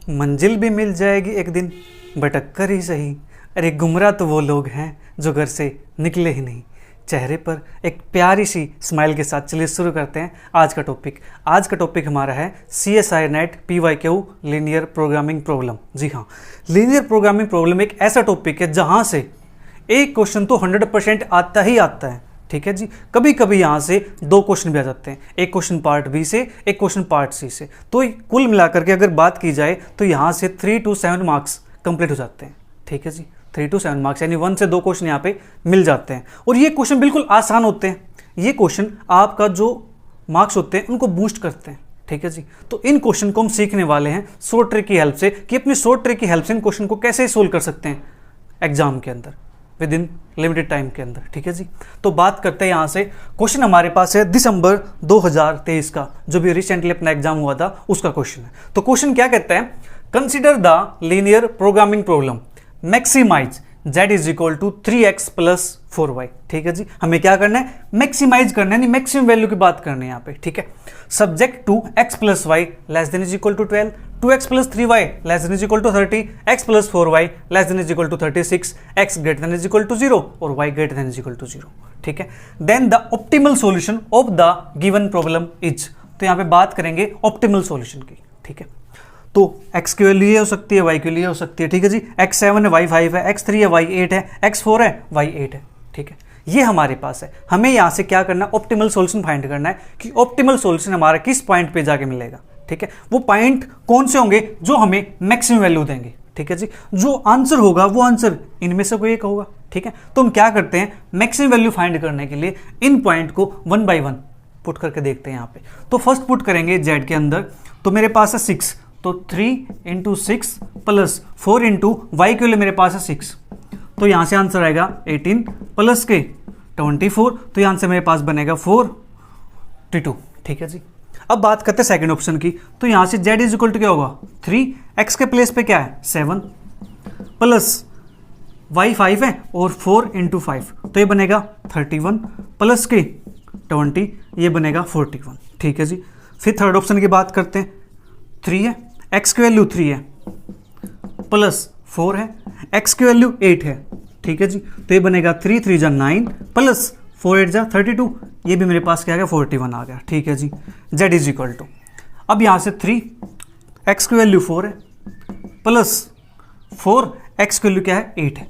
मंजिल भी मिल जाएगी एक दिन, भटक कर ही सही। अरे गुमराह तो वो लोग हैं जो घर से निकले ही नहीं। चेहरे पर एक प्यारी सी स्माइल के साथ चलिए शुरू करते हैं आज का टॉपिक। आज का टॉपिक हमारा है CSI net PYQ linear programming problem. जी हाँ, लीनियर प्रोग्रामिंग प्रॉब्लम एक ऐसा टॉपिक है जहाँ से एक क्वेश्चन तो 100% आता ही आता है। ठीक है जी, कभी कभी यहाँ से दो क्वेश्चन भी आ जाते हैं, एक क्वेश्चन पार्ट बी से, एक क्वेश्चन पार्ट सी से। तो कुल मिलाकर के अगर बात की जाए तो यहाँ से 3 to 7 मार्क्स कंप्लीट हो जाते हैं। ठीक है जी, 3 to 7 मार्क्स यानी 1 से 2 क्वेश्चन यहाँ पे मिल जाते हैं। और ये क्वेश्चन बिल्कुल आसान होते हैं। ये क्वेश्चन आपका जो मार्क्स होते हैं उनको बूस्ट करते हैं। ठीक है जी, तो इन क्वेश्चन को हम सीखने वाले हैं शॉर्ट ट्रिक की हेल्प से कि अपनी शॉर्ट ट्रिक की हेल्प से इन क्वेश्चन को कैसे सोल्व कर सकते हैं एग्जाम के अंदर विद इन लिमिटेड टाइम के अंदर। ठीक है जी, तो बात करते हैं यहाँ से। क्वेश्चन हमारे पास है दिसंबर 2023 का, जो भी रिसेंटली अपना एग्जाम हुआ था उसका क्वेश्चन है। तो क्वेश्चन क्या कहता है, consider the linear programming problem maximize z is equal to 3x plus 4y। ठीक है जी, हमें क्या करना है, मैक्सिमाइज करना है, मैक्सिमम वैल्यू की बात करनी है यहाँ पे। ठीक है, subject to x plus y less than is equal to 12, 2x plus 3y less than is equal to 30, x plus 4y less than is equal to 36, x greater than is equal to 0 और y greater than is equal to 0। ठीक है, then the optimal solution of the given problem is. तो यहाँ पे बात करेंगे optimal solution की। ठीक है, तो x की वैल्यू ये हो सकती है, y की वैल्यू ये हो सकती है। ठीक है जी, x 7 है, y 5 है, x 3 है, y 8 है, x 4 है, y 8 है। ठीक है, ये हमारे पास है। हमें यहाँ से क्या करना है, ऑप्टिमल सॉल्यूशन फाइंड करना है कि ऑप्टिमल सॉल्यूशन हमारा किस पॉइंट पे जाके मिलेगा। ठीक है, वो पॉइंट कौन से होंगे जो हमें मैक्सिमम वैल्यू देंगे। ठीक है जी, जो आंसर होगा वो आंसर इनमें से कोई एक होगा। ठीक है, तो हम क्या करते हैं, मैक्सिमम वैल्यू फाइंड करने के लिए इन पॉइंट को 1 by 1 पुट करके देखते हैं यहाँ पे। तो फर्स्ट पुट करेंगे z के अंदर, तो मेरे पास है 6, तो 3 into 6 प्लस 4 into y के लिए मेरे पास है 6, तो यहाँ से आंसर आएगा 18 प्लस के 24, तो यहाँ से मेरे पास बनेगा 42। ठीक है जी, अब बात करते हैं सेकंड ऑप्शन की। तो यहाँ से z इज इक्वल टू क्या होगा, 3, x के प्लेस पे क्या है 7 प्लस y 5 है और 4 into 5, तो ये बनेगा 31 प्लस के 20, ये बनेगा 41। ठीक है जी, फिर थर्ड ऑप्शन की बात करते हैं। 3 है, x की वैल्यू 3 है प्लस 4 है, x की वैल्यू 8 है। ठीक है जी, तो ये बनेगा 3 3 जा 9 प्लस 4 8 जा 32, ये भी मेरे पास क्या आ गया 41 आ गया। ठीक है जी, z इज इक्वल टू, अब यहाँ से 3, x की वैल्यू 4 है प्लस 4, x की वैल्यू क्या है 8 है।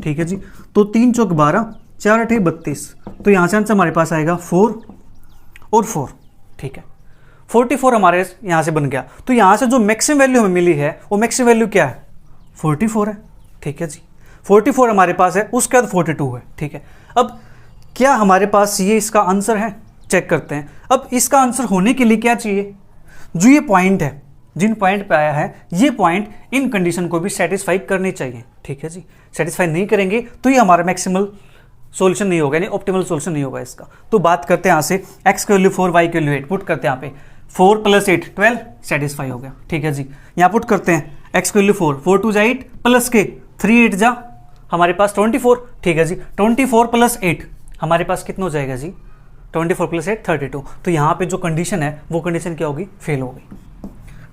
ठीक है जी, तो 3 चौक 12, 4 8 32, तो यहाँ से आंसर हमारे पास आएगा 4 और 4। ठीक है, 44 हमारे यहाँ से बन गया। तो यहाँ से जो मैक्सिमम वैल्यू हमें मिली है वो मैक्सिमम वैल्यू क्या है, 44 है। ठीक है जी, 44 हमारे पास है, उसके बाद 42 है। ठीक है, अब क्या हमारे पास ये इसका आंसर है, चेक करते हैं। अब इसका आंसर होने के लिए क्या चाहिए, जो ये पॉइंट है, जिन पॉइंट पे आया है, ये पॉइंट इन कंडीशन को भी सेटिस्फाई करनी चाहिए। ठीक है जी, सेटिस्फाई नहीं करेंगे तो ये हमारा मैक्सिमल सॉल्यूशन नहीं होगा, यानी ऑप्टिमल सॉल्यूशन नहीं होगा इसका। तो बात करते हैं यहाँ से, x की वैल्यू 4, y की वैल्यू 8 पुट करते हैं यहाँ पे, 4 प्लस 8 12 सेटिस्फाई हो गया। ठीक है जी, यहाँ पुट करते हैं x की वैल्यू 4, 4 2 जा 8 प्लस के 3 8 जा हमारे पास 24। ठीक है जी, 24 प्लस 8 हमारे पास कितना हो जाएगा जी, 24 प्लस 8 32। तो यहाँ पे जो कंडीशन है वो कंडीशन क्या होगी, फेल हो गई।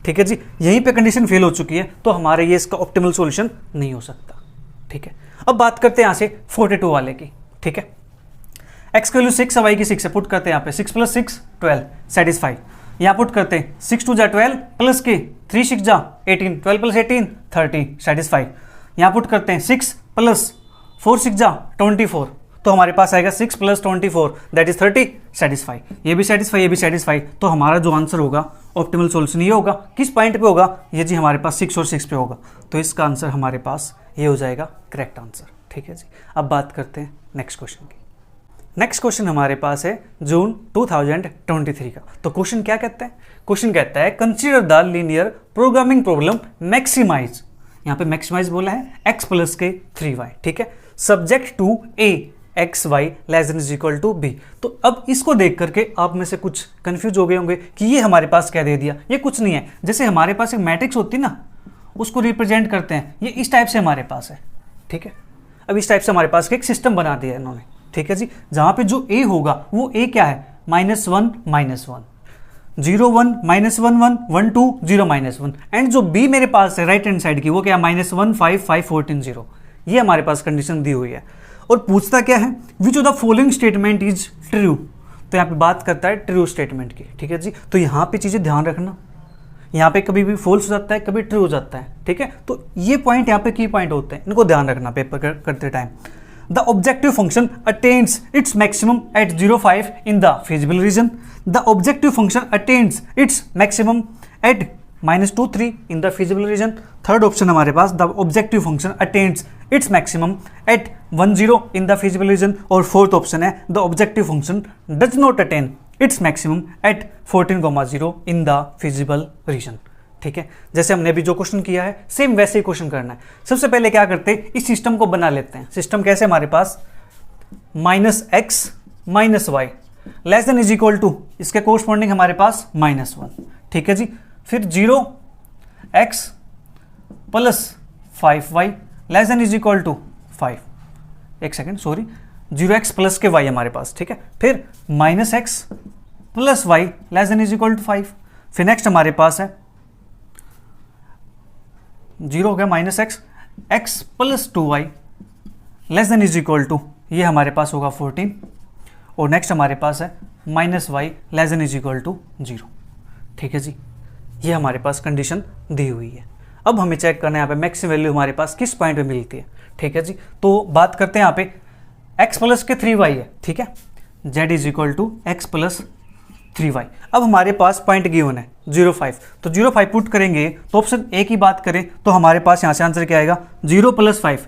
ठीक है जी, यहीं पे कंडीशन फेल हो चुकी है, तो हमारे ये इसका ऑप्टिमल सॉल्यूशन नहीं हो सकता। ठीक है, अब बात करते हैं यहाँ से 42 वाले की। ठीक है, x की वैल्यू 6 है, y की 6 है, पुट करते हैं यहाँ पे 6 प्लस 6 12 सेटिस्फाई। यहाँ पुट करते हैं 6 2 जा 12 प्लस के 3 6 जा 18, 12 प्लस 18 30 सेटिस्फाई। यहाँ पुट करते हैं 6 प्लस 4 6 जा 24, तो हमारे पास आएगा 6 प्लस 24 दैट इज 30 सेटिस्फाई। ये भी सेटिस्फाई, ये भी सेटिस्फाई, तो हमारा जो आंसर होगा ऑप्टिमल सॉल्यूशन ये होगा। किस पॉइंट पे होगा, ये जी हमारे पास 6 और 6 पे होगा, तो इसका आंसर हमारे पास ये हो जाएगा करेक्ट आंसर। ठीक है जी, अब बात करते हैं नेक्स्ट क्वेश्चन की। नेक्स्ट क्वेश्चन हमारे पास है जून 2023 का। तो क्वेश्चन क्या कहता है, क्वेश्चन कहता है consider the linear programming problem maximize, यहाँ पे मैक्सिमाइज बोला है x प्लस के 3y। ठीक है, subject to a X Y less than is equal to B. तो अब इसको देख करके आप में से कुछ कंफ्यूज हो गए होंगे कि ये हमारे पास क्या दे दिया, ये कुछ नहीं है। जैसे हमारे पास एक मैट्रिक्स होती है ना, उसको रिप्रेजेंट करते हैं, ये इस टाइप से हमारे पास है। ठीक है, अब इस टाइप से हमारे पास एक सिस्टम बना दिया है इन्होंने। ठीक है जी, जहां पे जो a होगा वो a क्या है, -1 -1, 0 1 -1 1 1 2 0 -1 एंड जो बी मेरे पास है राइट हैंड साइड की वो क्या -1 5 5 14 0, ये हमारे पास कंडीशन दी हुई है। और पूछता क्या है, which of the following statement is true, तो यहाँ पे बात करता है ट्रू स्टेटमेंट की, ठीक है जी। तो यहाँ पे चीज़ें ध्यान रखना, यहाँ पे कभी भी फॉल्स हो जाता है, कभी ट्रू हो जाता है, ठीक है। तो ये पॉइंट यहाँ पे की पॉइंट होते हैं, इनको ध्यान रखना पेपर करते time. The objective function attains its maximum at 0.5 in the feasible region. The objective function attains its maximum at -2 3 in the feasible region. Third option हमारे पास the objective function attains its maximum at 1 0 in the feasible region. और fourth option है the objective function does not attain its maximum at 14,0 in the feasible region, ठीक है। जैसे हमने अभी जो क्वेश्चन किया है सेम वैसे ही क्वेश्चन करना है। सबसे पहले क्या करते हैं, इस सिस्टम को बना लेते हैं। सिस्टम कैसे, हमारे पास -x -y less than is equal to, इसके कोरस्पॉन्डिंग हमारे पास -1, ठीक है जी। फिर 0x + 5y less than is equal to 5, एक सेकेंड सॉरी, 0x प्लस के y हमारे पास, ठीक है। फिर -x + y less than is equal to 5। फिर नेक्स्ट हमारे पास है 0 हो गया -x x + 2y less than is equal to, ये हमारे पास होगा 14। और नेक्स्ट हमारे पास है -y less than is equal to 0, ठीक है जी। ये हमारे पास कंडीशन दी हुई है। अब हमें चेक करना है यहाँ पे मैक्सिमम वैल्यू हमारे पास किस पॉइंट पे मिलती है, ठीक है जी। तो बात करते हैं यहाँ पे x + के 3y है, ठीक है। z = x + 3y। अब हमारे पास पॉइंट गिवन है 0.5, तो 0.5 पुट करेंगे तो ऑप्शन ए की बात करें तो हमारे पास यहाँ से आंसर क्या आएगा, 0 + 5,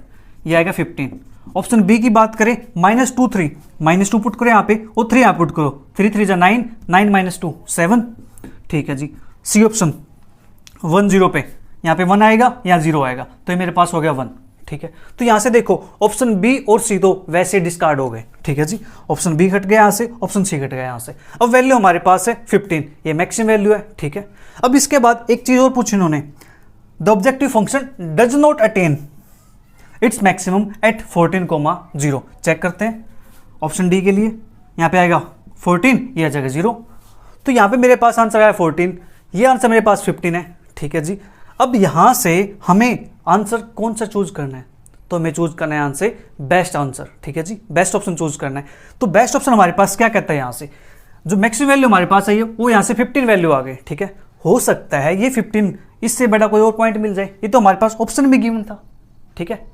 ये आएगा 15। ऑप्शन बी की बात करें -2 3, -2 पुट करो यहाँ पे और 3 यहाँ पुट करो, 3 3 9 9 - 2 7, ठीक है जी। सी ऑप्शन 1 0 पे, यहाँ पे 1 आएगा यहाँ 0 आएगा, तो ये मेरे पास हो गया 1, ठीक है। तो यहाँ से देखो ऑप्शन बी और सी तो वैसे डिस्कार्ड हो गए, ठीक है जी। ऑप्शन बी हट गया यहाँ से, ऑप्शन सी हट गया यहाँ से। अब वैल्यू हमारे पास है 15, ये मैक्सिमम वैल्यू है, ठीक है। अब इसके बाद एक चीज और पूछी इन्होंने, the objective function does not attain its maximum at 14,0। Check करते हैं ऑप्शन डी के लिए, यहाँ पे आएगा 14, ये आ जाएगा 0। तो यहाँ पे मेरे पास आंसर आया 14, ये आंसर मेरे पास 15 है, ठीक है जी। अब यहाँ से हमें आंसर कौन सा चूज करना है, तो हमें चूज करना है आंसर बेस्ट आंसर, ठीक है जी। बेस्ट ऑप्शन चूज करना है। तो बेस्ट ऑप्शन हमारे पास क्या कहता है, यहाँ से जो मैक्सिमम वैल्यू हमारे पास है वो यहाँ से 15 वैल्यू आ गई, ठीक है। हो सकता है ये 15 इससे बड़ा कोई और पॉइंट मिल जाए, ये तो हमारे पास ऑप्शन में गिवन था, ठीक है।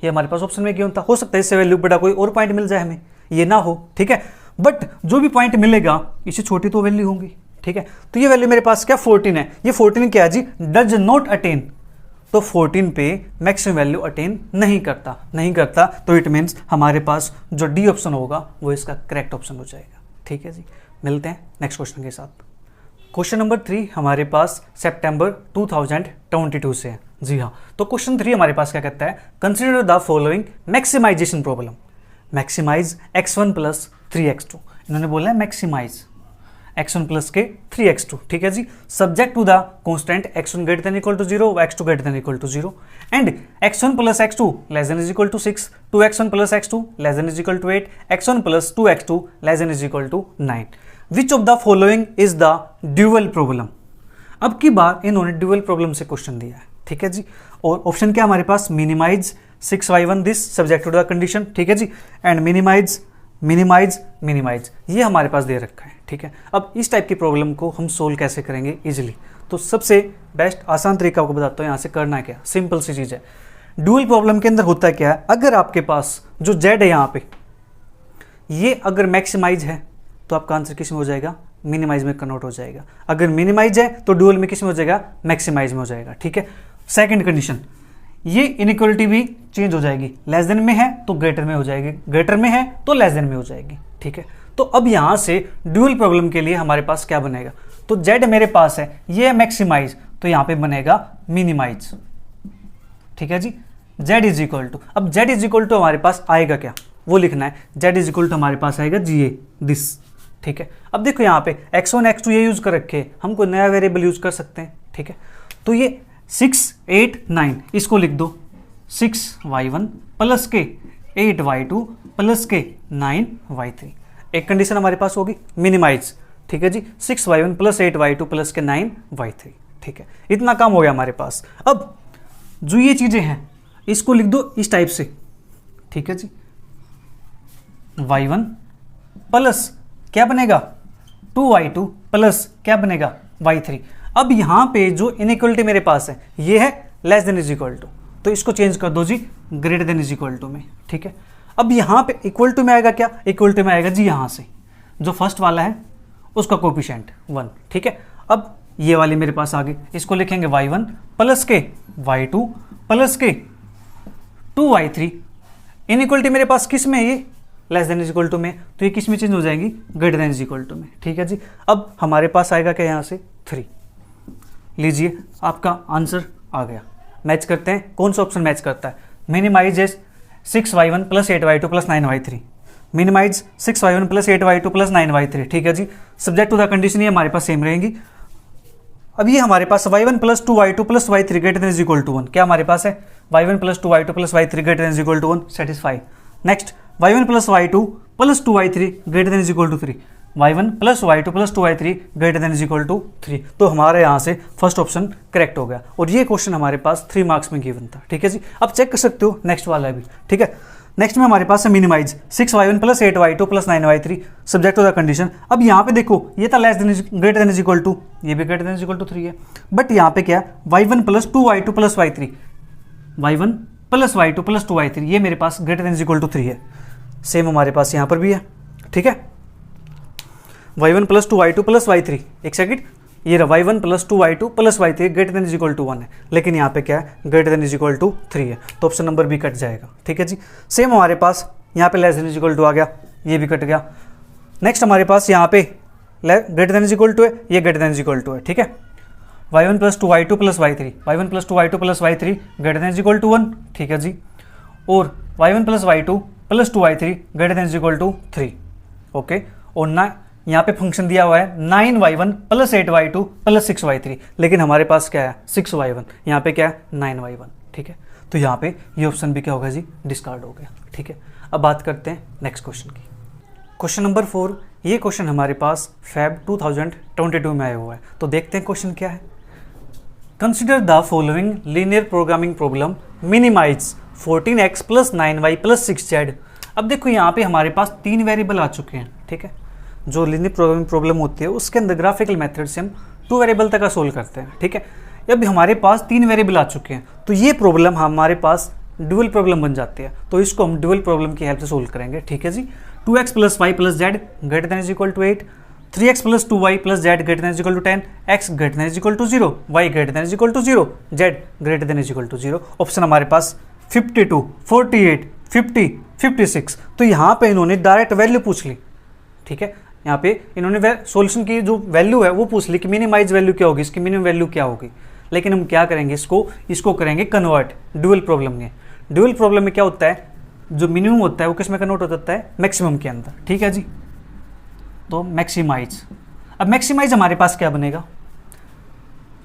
ये हमारे पास ऑप्शन में गिवन था, हो सकता है इससे वैल्यू बड़ा कोई और पॉइंट मिल जाए हमें, ये ना हो, ठीक है। बट जो भी पॉइंट मिलेगा इससे छोटी तो वैल्यू होंगी, ठीक है। तो ये वैल्यू मेरे पास क्या 14 है, ये 14 क्या है जी, डज नॉट अटेन, तो 14 पे मैक्सिमम वैल्यू अटेन नहीं करता, तो इट मीन्स हमारे पास जो डी ऑप्शन होगा वो इसका करेक्ट ऑप्शन हो जाएगा, ठीक है जी। मिलते हैं नेक्स्ट क्वेश्चन के साथ। क्वेश्चन नंबर 3 हमारे पास सितंबर 2022 से है, जी हाँ। तो क्वेश्चन 3 हमारे पास क्या कहता है, consider the following maximization problem, maximize x1 + 3x2। इन्होंने बोला है मैक्सिमाइज x1 + के 3x2, ठीक है जी। Subject to the constant x1 > 0, x2 > 0 and x1 + x2 <= 6, 2x1 + x2 <= 8, x1 + 2x2 <= 9। Which of the following is the dual problem. अब की बार इन्होंने ड्यूअल प्रॉब्लम से क्वेश्चन दिया है, ठीक है जी। और ऑप्शन क्या हमारे पास, minimize 6y1 this subject to the condition, ठीक है जी, एंड मिनिमाइज ये हमारे पास दे रखा है, ठीक है। अब इस टाइप की प्रॉब्लम को हम सोल्व कैसे करेंगे इजीली, तो सबसे बेस्ट आसान तरीका आपको बताता हूँ यहाँ से करना है क्या, सिंपल सी चीज़ है। ड्यूअल प्रॉब्लम के अंदर होता क्या है, अगर आपके पास जो z है यहाँ पे ये अगर मैक्सिमाइज है तो आपका आंसर किस में हो जाएगा, मिनिमाइज में कन्वर्ट हो जाएगा। अगर मिनिमाइज है तो ड्यूअल में किस में हो जाएगा, मैक्सिमाइज में हो जाएगा, ठीक है। सेकंड कंडीशन, ये इनइक्वालिटी भी चेंज हो जाएगी, लेस देन में है तो ग्रेटर में हो जाएगी, ग्रेटर में है तो लेस देन में हो जाएगी, ठीक है। तो अब यहाँ से ड्यूअल प्रॉब्लम के लिए हमारे पास क्या बनेगा, तो z मेरे पास है, ये है मैक्सिमाइज, तो यहाँ पे बनेगा मिनिमाइज, ठीक है जी। z = अब z = हमारे पास आएगा क्या, वो लिखना है। z = हमारे पास आएगा GA दिस, ठीक है। अब देखो यहाँ पे x1 x2 ये यूज कर रखे, हम कोई नया वेरिएबल यूज कर सकते हैं, ठीक है। तो ये 6 8 9 इसको लिख दो, 6y1 + के 8y2 + के 9y3। एक कंडीशन हमारे पास होगी मिनिमाइज, ठीक है जी, 6y1 प्लस 8y2 प्लस के 9y3, ठीक है, इतना काम हो गया हमारे पास। अब जो ये चीज़ें हैं इसको लिख दो इस टाइप से, ठीक है जी, y1 प्लस क्या बनेगा 2y2 प्लस क्या बनेगा y3। अब यहाँ पे जो इनइक्वलिटी मेरे पास है ये है less than is equal to, तो इसको चेंज कर दो जी greater than is equal to में, ठीक है। अब यहाँ पे इक्वल टू में आएगा क्या, इक्वल टू में आएगा जी यहाँ से जो फर्स्ट वाला है उसका कोफिशिएंट 1, ठीक है। अब ये वाली मेरे पास आ गई, इसको लिखेंगे y1 प्लस के y2 प्लस के 2y3। इनइक्वलिटी मेरे पास किस में है, ये less than is equal to में, तो ये किस में चेंज हो जाएंगी greater than is equal to में, ठीक है जी। अब हमारे पास आएगा क्या यहाँ से 3, लीजिए आपका आंसर आ गया। मैच करते हैं, कौन सा ऑप्शन मैच करता है, minimize 6y1 plus 8y2 plus 9y3, minimize 6y1 plus 8y2 plus 9y3, ठीक है जी। सब्जेक्ट टू द कंडीशन ये हमारे पास सेम रहेंगी। अब ये हमारे पास y1 plus 2y2 plus y3 greater than is equal to 1, क्या हमारे पास है y1 plus 2y2 plus y3 greater than is equal to 1, satisfy. Next y1 plus y2 plus 2y3 greater than is equal to 3, y1 plus y2 plus 2y3 greater than is equal to 3, तो हमारे यहाँ से first option correct हो गया और ये question हमारे पास 3 marks में गिवन था, ठीक है जी। अब चेक कर सकते हो नेक्स्ट वाला भी, ठीक है। नेक्स्ट में हमारे पास है minimize 6y1 plus 8y2 plus 9y3 subject to the condition. अब यहाँ पे देखो ये था less than greater than is equal to, ये भी greater than is equal to 3 है, बट यहाँ पे क्या y1 plus 2y2 plus y3, y1 plus y2 plus 2y3 ये मेरे पास greater than is equal to 3 है। सेम हमारे पास यहाँ पर भी है, ठीक है, y1 plus 2y2 plus y3, एक सेकंड, ये रहा y1 plus 2y2 plus y3 greater than is equal to 1 है, लेकिन यहाँ पे क्या है greater than is equal to 3 है, तो ऑप्शन नंबर बी कट जाएगा, ठीक है जी। सेम हमारे पास यहाँ पे less than is equal to आ गया, ये भी कट गया। नेक्स्ट हमारे पास यहाँ पे greater than is equal to है, ये greater than is equal to है, ठीक है, y1 plus 2y2 plus y3, y1 plus 2y2 plus y3 greater than is equal to 1, ठीक है जी, और y1 plus y2 plus 2y3 greater than is equal to 3, okay. और ना यहाँ पे फंक्शन दिया हुआ है 9y1 plus 8y2 plus 6y3, लेकिन हमारे पास क्या है 6y1, यहाँ पे क्या है 9y1, ठीक है, तो यहाँ पे ये ऑप्शन भी क्या होगा जी डिस्कार्ड हो गया, ठीक है। अब बात करते हैं नेक्स्ट क्वेश्चन की। क्वेश्चन नंबर 4, ये क्वेश्चन हमारे पास Feb 2022 में आया हुआ है, तो देखते हैं क्वेश्चन क्या है। Consider the following linear programming problem, minimize 14x plus 9y plus 6z। अब देखो यहाँ पे हमारे पास 3 वेरिएबल आ चुके हैं, ठीक है। जो लीनियर प्रोग्रामिंग प्रॉब्लम होती है उसके अंदर ग्राफिकल मेथड से हम 2 वेरिएबल तक का सोल्व करते हैं, ठीक है। अब हमारे पास 3 वेरिएबल आ चुके हैं, तो ये प्रॉब्लम हमारे पास ड्यूअल प्रॉब्लम बन जाती है, तो इसको हम ड्यूअल प्रॉब्लम की हेल्प से सोल्व करेंगे, ठीक है जी। 2x plus y plus z greater than is equal to 8, 3x plus 2y plus z greater than is equal to 10, x greater than is equal to 0, y greater than is equal to 0, z greater than is equal to 0। Option हमारे पास 52, 48, 50, 56। तो यहाँ पे इन्होंने direct value पूछ ली, ठीक है। यहाँ पे इन्होंने सॉल्यूशन की जो वैल्यू है वो पूछ ली कि मिनिमाइज वैल्यू क्या होगी, इसकी मिनिमम वैल्यू क्या होगी, लेकिन हम क्या करेंगे, इसको करेंगे कन्वर्ट ड्यूअल प्रॉब्लम में। ड्यूअल प्रॉब्लम में क्या होता है, जो मिनिमम होता है वो किस में कन्वर्ट हो जाता है, मैक्सिमम के अंदर, ठीक है जी। तो मैक्सिमाइज, अब मैक्सिमाइज हमारे पास क्या बनेगा,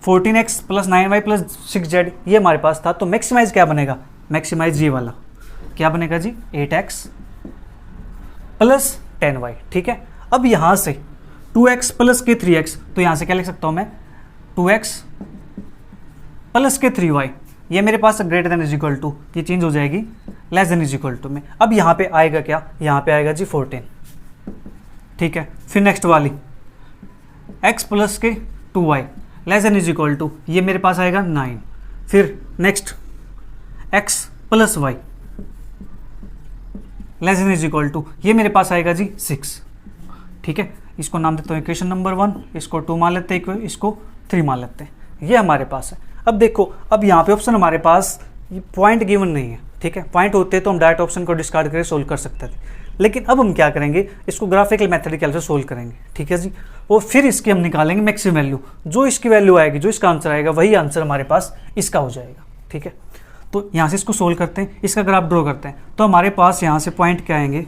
14x plus 9y plus 6z ये हमारे पास था, तो मैक्सिमाइज क्या बनेगा, मैक्सिमाइज ये वाला क्या बनेगा जी 8x प्लस 10y, ठीक है। अब यहाँ से 2x प्लस के 3x, तो यहाँ से क्या लिख सकता हूँ मैं 2x प्लस के 3y, ये मेरे पास greater than is equal to, ये चेंज हो जाएगी less than is equal to में। अब यहाँ पे आएगा क्या, यहाँ पे आएगा जी 14, ठीक है। फिर नेक्स्ट वाली x प्लस के 2y less than is equal to, ये मेरे पास आएगा 9। फिर next x plus y less than is equal to, ये मेरे पास आएगा जी 6, ठीक है। इसको नाम देता हूँ इक्वेशन नंबर 1, इसको 2 मान लेते हैं, इसको 3 मान लेते हैं, ये हमारे पास है। अब देखो, अब यहाँ पे ऑप्शन हमारे पास पॉइंट गिवन नहीं है, ठीक है। पॉइंट होते तो हम डायरेक्ट ऑप्शन को डिस्कार्ड करके सोल्व कर सकते थे, लेकिन अब हम क्या करेंगे, इसको ग्राफिकल मेथड की हेल्प से सोल्व करेंगे, ठीक है जी। और फिर इसकी हम निकालेंगे मैक्सिमम वैल्यू, जो इसकी वैल्यू आएगी, जो इसका आंसर आएगा वही आंसर हमारे पास इसका हो जाएगा, ठीक है। तो यहाँ से इसको सोल्व करते हैं, इसका ग्राफ ड्रॉ करते हैं, तो हमारे पास यहाँ से पॉइंट क्या आएंगे,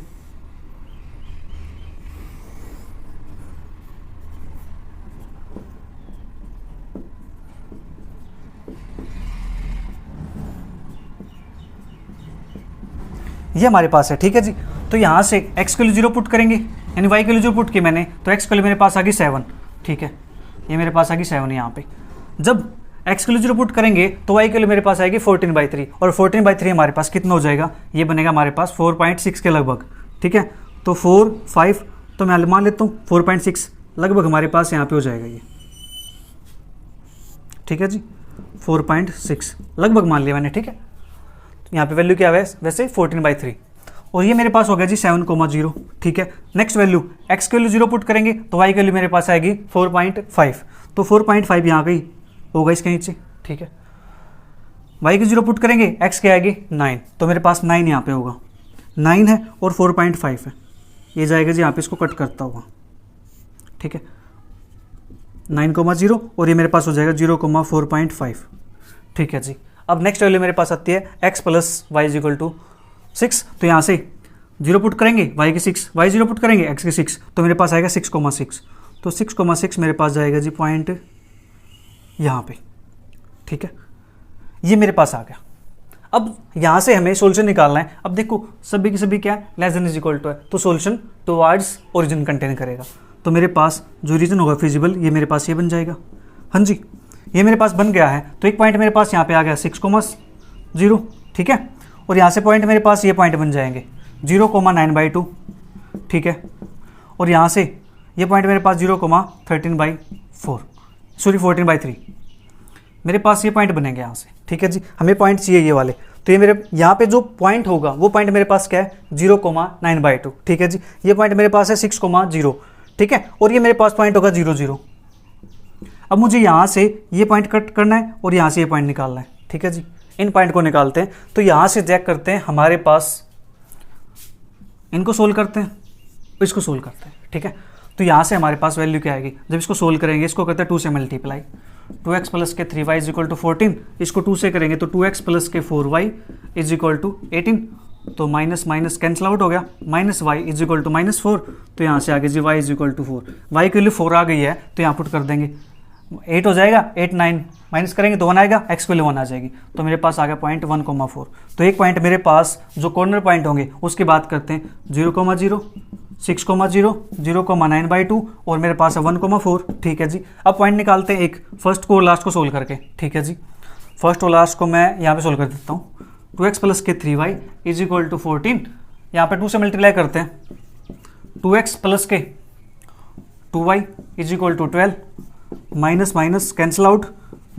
ये हमारे पास है, ठीक है जी। तो यहाँ से x के लिए 0 पुट करेंगे, यानी y की वैल्यू जो पुट की मैंने, तो x की वैल्यू मेरे पास आ गई 7, ठीक है, ये मेरे पास आ गई 7 यहाँ पे। जब x की वैल्यू 0 पुट करेंगे तो y की वैल्यू मेरे पास आएगी 14/3, और 14/3 हमारे पास कितना हो जाएगा, ये बनेगा हमारे पास 4.6 के लगभग, ठीक है। तो 4, 5, तो मैं मान लेता हूँ 4.6 लगभग हमारे पास यहाँ पे हो जाएगा ये, ठीक है जी, 4.6 लगभग मान लिया मैंने, ठीक है। यहाँ पे वैल्यू क्या है वैसे 14/3, और ये मेरे पास हो गया जी 7,0, ठीक है। नेक्स्ट वैल्यू x की वैल्यू 0 पुट करेंगे तो y की वैल्यू मेरे पास आएगी 4.5, तो 4.5 यहाँ गई होगा इसके नीचे, ठीक है। y की 0 पुट करेंगे, x की आएगी 9, तो मेरे पास 9 यहाँ पे होगा, 9 है और 4.5 है, ये जाएगा जी यहाँ पे, इसको कट करता हुआ, ठीक है, 9,0 और ये मेरे पास हो जाएगा 0,4.5, ठीक है जी। अब नेक्स्ट वैल्यू मेरे पास आती है x plus y is equal to 6, तो यहाँ से 0 पुट करेंगे y की 6, y 0 पुट करेंगे x की 6, तो मेरे पास आएगा 6,6, तो 6,6 मेरे पास जाएगा जी पॉइंट यहाँ पे, ठीक है, ये मेरे पास आ गया। अब यहाँ से हमें सोल्यूशन निकालना है। अब देखो सभी की सभी क्या है, less than is equal to है, तो सोल्यूशन टुवर्ड्स ओरिजिन कंटेन करेगा, तो मेरे पास जो रीजन होगा फिजिबल, ये मेरे पास ये बन जाएगा। हाँ जी, ये मेरे पास बन गया है, तो एक पॉइंट मेरे पास यहाँ पे आ गया 6,0, ठीक है, और यहाँ से पॉइंट मेरे पास ये पॉइंट बन जाएंगे 0,9/2, ठीक है, और यहाँ से ये पॉइंट मेरे पास 0,13/4, सॉरी 14/3, मेरे पास ये पॉइंट बनेंगे यहाँ से, ठीक है जी। हमें पॉइंट चाहिए ये वाले, तो ये मेरे यहाँ पे जो पॉइंट होगा वो पॉइंट मेरे पास क्या है 0,9/2, ठीक है जी। ये पॉइंट मेरे पास है 6,0, ठीक है, और ये मेरे पास पॉइंट होगा 0,0। अब मुझे यहाँ से ये पॉइंट कट करना है और यहाँ से ये पॉइंट निकालना है, ठीक है जी। इन पॉइंट को निकालते हैं, तो यहाँ से चेक करते हैं हमारे पास, इनको सोल्व करते हैं, इसको सोल्व करते हैं, ठीक है। तो यहाँ से हमारे पास वैल्यू क्या आएगी, जब इसको सोल्व करेंगे, इसको करते हैं 2 से मल्टीप्लाई, 2x प्लस के 3y इज इक्वल टू 14, इसको 2 से करेंगे तो 2x प्लस के 4y इज इक्वल टू 18, तो माइनस माइनस कैंसिल आउट हो गया, minus y is equal to -4, तो यहाँ से आगे जी y is equal to 4, y की वैल्यू 4 आ गई है, तो यहाँ पुट कर देंगे 8 हो जाएगा, 8, 9 माइनस करेंगे तो 1 आएगा, x की वैल्यू 1 आ जाएगी, तो मेरे पास आ गया पॉइंट 1,4। तो एक पॉइंट मेरे पास जो कॉर्नर पॉइंट होंगे उसकी बात करते हैं, 0,0, 6,0, 0,9/2 और मेरे पास है 1,4, ठीक है जी। अब पॉइंट निकालते हैं एक फर्स्ट को और लास्ट को सोल्व करके, ठीक है जी। फर्स्ट और लास्ट को मैं यहाँ पे सोल्व कर देता हूँ, 2x प्लस के 3y इज इक्वल टू 14, यहाँ पे 2 से मल्टीप्लाई करते हैं, 2x प्लस के 2y is equal to 12, minus minus cancel out,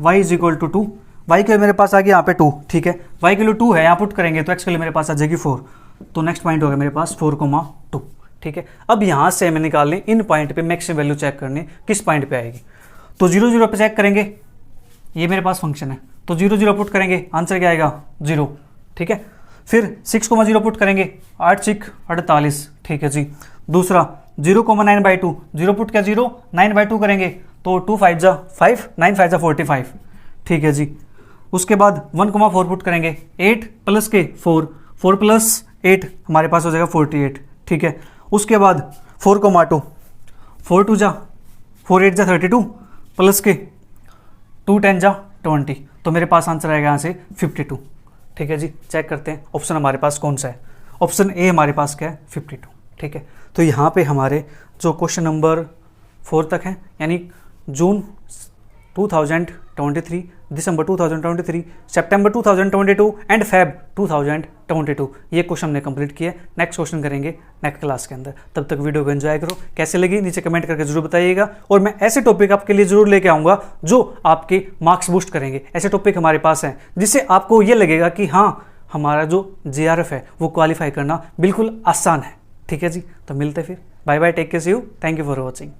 y is equal to 2, y के मेरे पास आ गया यहाँ पे 2, ठीक है, y के लिए 2 है, यहाँ पुट करेंगे तो x के लिए मेरे पास आ जाएगी 4, तो नेक्स्ट पॉइंट हो गया मेरे पास 4,2, ठीक है। अब यहाँ से हमें निकालने इन पॉइंट पे मैक्सिमम वैल्यू चेक करनी, किस पॉइंट पे आएगी, तो 0,0 पे चेक करेंगे, ये मेरे पास फंक्शन है, तो 0,0 पुट करेंगे, आंसर क्या आएगा 0, ठीक है। फिर 6,0 पुट करेंगे, 8 6 48, ठीक है जी। दूसरा 0,9/2, 0 पुट क्या 0, 9/2 करेंगे तो 2 5 जा 5, 9 5 जा 45, ठीक है जी। उसके बाद 1,4 पुट करेंगे, 8 प्लस के 4, 4 प्लस 8 हमारे पास हो जाएगा 48, ठीक है। उसके बाद 4,2, 4 2 जा 4 8 जा 32 प्लस के 2 10 जा 20, तो मेरे पास आंसर आएगा यहाँ से 52, ठीक है जी। चेक करते हैं ऑप्शन हमारे पास कौन सा है, ऑप्शन ए हमारे पास क्या है 52, ठीक है। तो यहाँ पे हमारे जो क्वेश्चन नंबर 4 तक हैं, यानी जून 2023, दिसंबर 2023, सितंबर 2022 एंड फेब 2022, ये क्वेश्चन हमने कंप्लीट किया। नेक्स्ट क्वेश्चन करेंगे नेक्स्ट क्लास के अंदर। तब तक वीडियो को एंजॉय करो, कैसे लगी नीचे कमेंट करके जरूर बताइएगा, और मैं ऐसे टॉपिक आपके लिए जरूर लेके आऊँगा जो आपके मार्क्स बूस्ट करेंगे। ऐसे टॉपिक हमारे पास हैं जिससे आपको ये लगेगा कि हाँ, हमारा जो JRF है वो क्वालिफाई करना बिल्कुल आसान है, ठीक है जी। तो मिलते फिर, bye bye, take care, see you, thank you for watching.